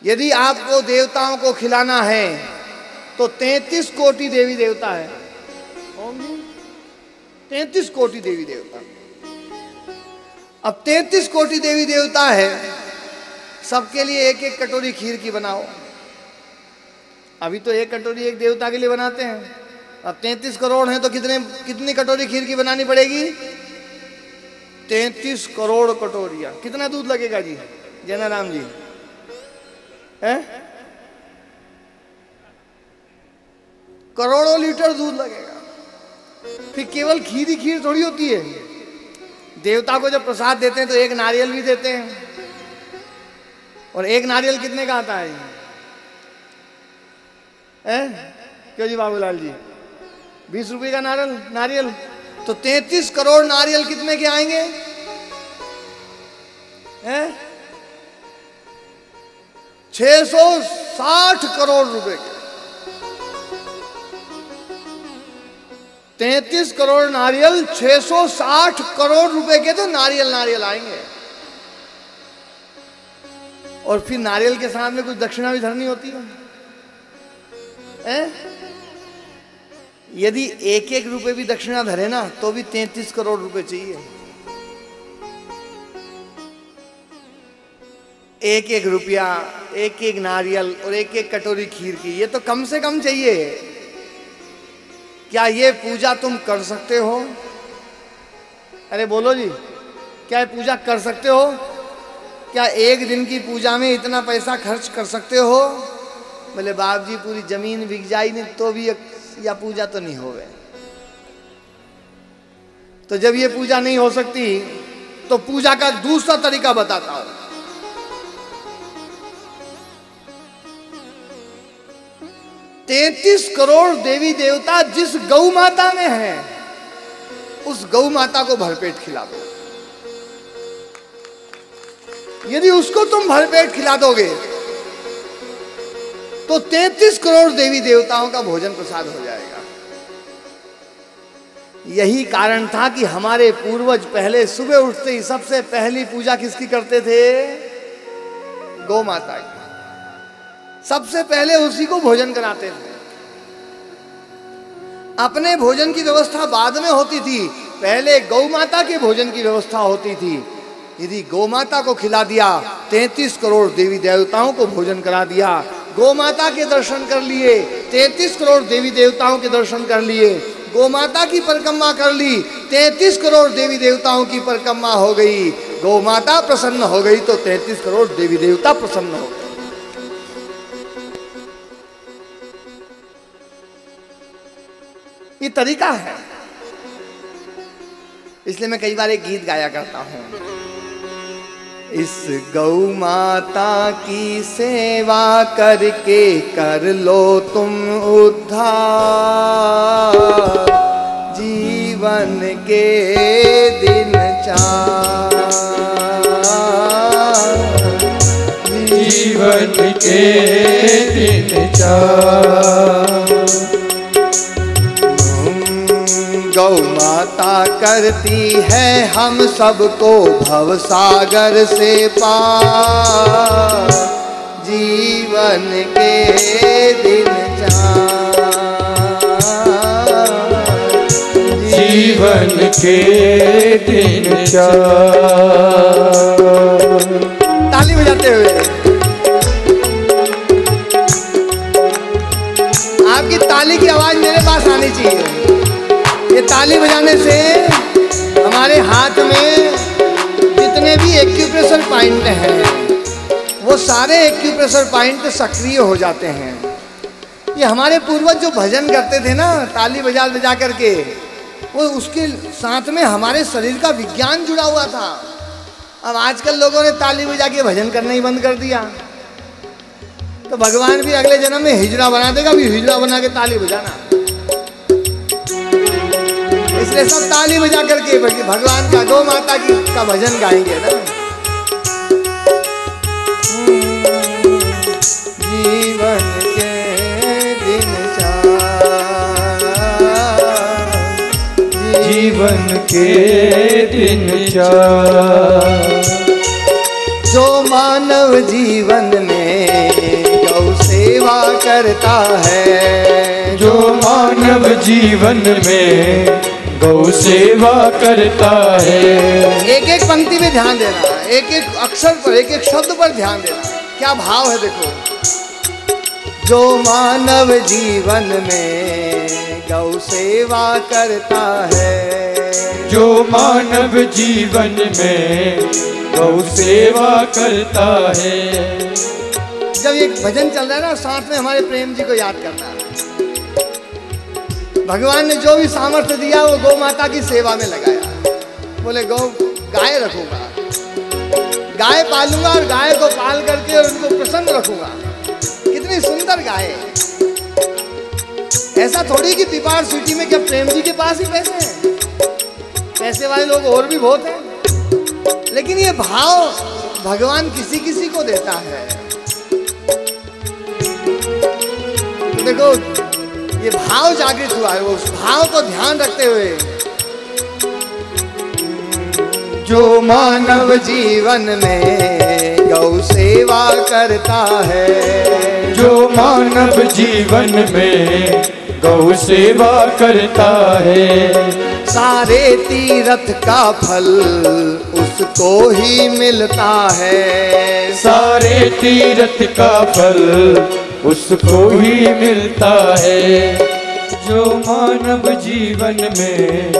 यदि आपको देवताओं को खिलाना है तो 33 कोटि देवी देवता है। 33 कोटि देवी देवता। अब 33 कोटि देवी देवता है, सबके लिए एक एक कटोरी खीर की बनाओ। अभी तो एक कटोरी एक देवता के लिए बनाते हैं, अब 33 करोड़ हैं तो कितनी कटोरी खीर की बनानी पड़ेगी? 33 करोड़ कटोरियां। कितना दूध लगेगा जी जनाराम जी? है करोड़ों लीटर दूध लगेगा। फिर केवल खीर ही खीर थोड़ी होती है। देवता को जब प्रसाद देते हैं तो एक नारियल भी देते हैं, और एक नारियल कितने का आता है? क्यों जी बाबूलाल जी? 20 रुपए का नारियल। तो 33 करोड़ नारियल कितने के आएंगे? 660 करोड़ रुपए के। 33 करोड़ नारियल, 660 करोड़ रुपए के तो नारियल आएंगे। और फिर नारियल के सामने कुछ दक्षिणा भी धरनी होती है। यदि एक एक रुपए भी दक्षिणा धरे ना तो भी 33 करोड़ रुपए चाहिए। एक एक रुपया, एक एक नारियल और एक एक कटोरी खीर की, ये तो कम से कम चाहिए। क्या ये पूजा तुम कर सकते हो? अरे बोलो जी, क्या ये पूजा कर सकते हो? क्या एक दिन की पूजा में इतना पैसा खर्च कर सकते हो? बोले बाप जी पूरी जमीन बिक जाए नहीं तो भी या पूजा तो नहीं होवे। तो जब ये पूजा नहीं हो सकती तो पूजा का दूसरा तरीका बताता हूं। 33 करोड़ देवी देवता जिस गौ माता में है, उस गौ माता को भरपेट खिला दो। यदि उसको तुम भरपेट खिला दोगे तो 33 करोड़ देवी देवताओं का भोजन प्रसाद हो जाएगा। यही कारण था कि हमारे पूर्वज पहले सुबह उठते ही सबसे पहली पूजा किसकी करते थे? गौ माता की। सबसे पहले उसी को भोजन कराते थे। अपने भोजन की व्यवस्था बाद में होती थी, पहले गौ माता के भोजन की व्यवस्था होती थी। यदि गौ माता को खिला दिया, 33 करोड़ देवी देवताओं को भोजन करा दिया, गौ माता के दर्शन कर लिए, 33 करोड़ देवी देवताओं के दर्शन कर लिए, गौ माता की परिक्रमा कर ली, 33 करोड़ देवी देवताओं की परिक्रमा हो गई। गौ माता प्रसन्न हो गई तो 33 करोड़ देवी देवता प्रसन्न हो गए। ये तरीका है। इसलिए मैं कई बार एक गीत गाया करता हूं। इस गौ माता की सेवा करके कर लो तुम उद्धार, जीवन के दिन चार, जीवन के दिन चार। गौ माता करती है हम सबको भव सागर से पार, जीवन के दिन चार, जीवन के दिन चार। ताली बजाते हुए आपकी ताली की आवाज मेरे पास आनी चाहिए। ये ताली बजाने से हमारे हाथ में जितने भी एक्यूप्रेशर पॉइंट हैं वो सारे एक्यूप्रेशर पॉइंट सक्रिय हो जाते हैं। ये हमारे पूर्वज जो भजन करते थे ना ताली बजा बजा करके, वो उसके साथ में हमारे शरीर का विज्ञान जुड़ा हुआ था। अब आजकल लोगों ने ताली बजा के भजन करना ही बंद कर दिया। तो भगवान भी अगले जन्म में हिजड़ा बना देगा, भी हिजड़ा बना के ताली बजाना। इसलिए सब ताली बजा करके भगवान का, गौ माता की का भजन गाएंगे ना। जीवन के दिन चार, जीवन के दिन चार। जो मानव जीवन में करता है। जो मानव जीवन में गौ सेवा करता है। एक एक पंक्ति में ध्यान देना, एक एक अक्षर पर, एक एक शब्द पर ध्यान देना, क्या भाव है देखो। जो मानव जीवन में गौ सेवा करता है। जो मानव जीवन में गौ सेवा करता है। जब ये भजन चल रहा है ना, साथ में हमारे प्रेम जी को याद करना है। भगवान ने जो भी सामर्थ्य दिया वो गौ माता की सेवा में लगाया। बोले गाय रखूंगा, गाय पालूंगा और गाय को पाल करके और उनको प्रसन्न रखूंगा। कितनी सुंदर गाय। ऐसा थोड़ी कि पिपाड़ सिटी में क्या प्रेम जी के पास ही पैसे हैं। पैसे वाले लोग और भी बहुत हैं, लेकिन ये भाव भगवान किसी किसी को देता है। तो देखो ये भाव जागृत हुआ है, उस भाव को ध्यान रखते हुए जो मानव जीवन में गौ सेवा करता है। जो मानव जीवन में गौ सेवा करता है। सारे तीर्थ का फल उसको ही मिलता है। सारे तीर्थ का फल उसको ही मिलता है। जो मानव जीवन में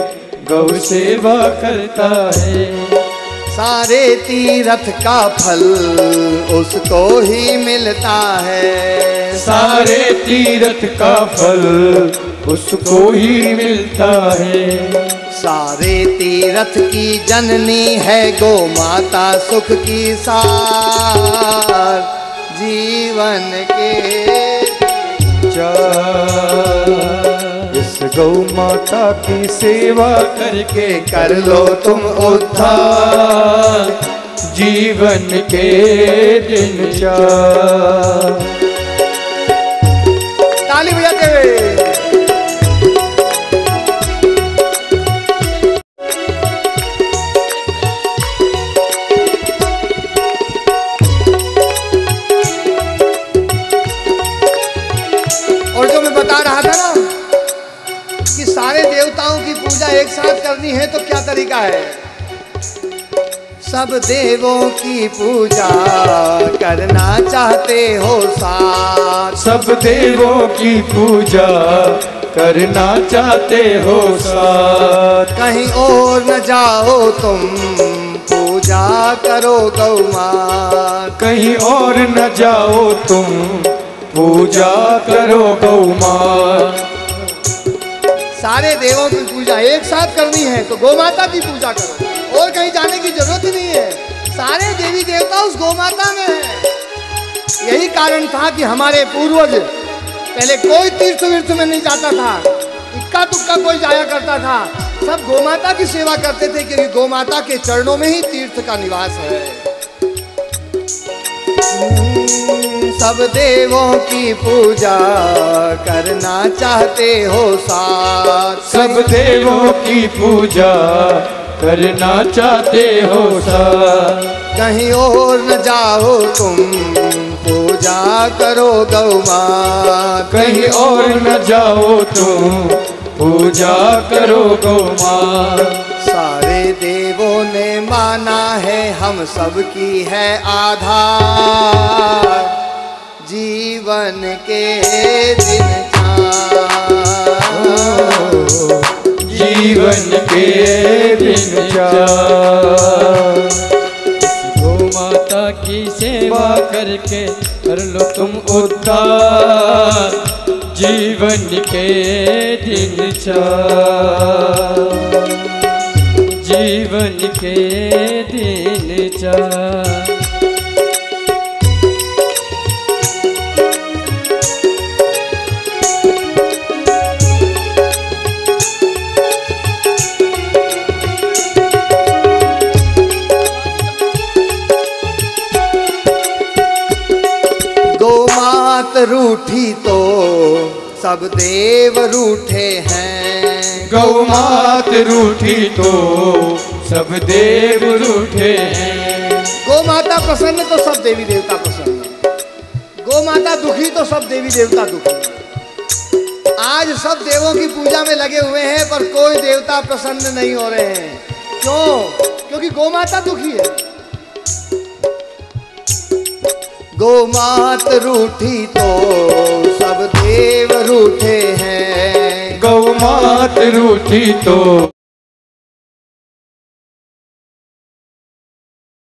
गौ सेवा करता है। सारे तीर्थ का फल उसको ही मिलता है। सारे तीर्थ का फल उसको ही मिलता है। सारे तीर्थ की जननी है गौ माता, सुख की सार जीवन के इस गौ माता की सेवा करके कर लो तुम उद्धार जीवन के दिन चार। ताली बजाते हुए एक साथ करनी है तो क्या तरीका है। सब देवों की पूजा करना चाहते हो साथ। सब देवों की पूजा करना चाहते हो साथ। कहीं और न जाओ तुम पूजा करो गौ माँ। कहीं और न जाओ तुम पूजा करो गौ माँ। सारे देवों की पूजा एक साथ करनी है तो गौ माता की पूजा करो, और कहीं जाने की जरूरत ही नहीं है। सारे देवी देवता उस गौ माता में है। यही कारण था कि हमारे पूर्वज पहले कोई तीर्थ विर्थ में नहीं जाता था, इक्का दुक्का कोई जाया करता था। सब गौ माता की सेवा करते थे, क्योंकि गौ माता के चरणों में ही तीर्थ का निवास है। सब देवों की पूजा करना चाहते हो साथ। सब देवों की पूजा करना चाहते हो साथ। कहीं और न जाओ तुम पूजा करो गौ माँ। कहीं और न जाओ तुम पूजा करो गौ माँ। सारे देवों ने माना है हम सबकी है आधार जीवन के दिन चार। जीवन के दिन चार। गौ माता की सेवा करके कर लो तुम उद्धार जीवन के दिन चार। जीवन के दिन चार। रूठी तो सब देव रूठे हैं। गौ मात रूठी तो सब देव रूठे हैं। गौ माता प्रसन्न तो सब देवी देवता प्रसन्न। गौ माता दुखी तो सब देवी देवता दुखी है। आज सब देवों की पूजा में लगे हुए हैं पर कोई देवता प्रसन्न नहीं हो रहे हैं। क्यों? क्योंकि गौमाता दुखी है। गौमात रूठी तो सब देव रूठे हैं। गौ मात रूठी तो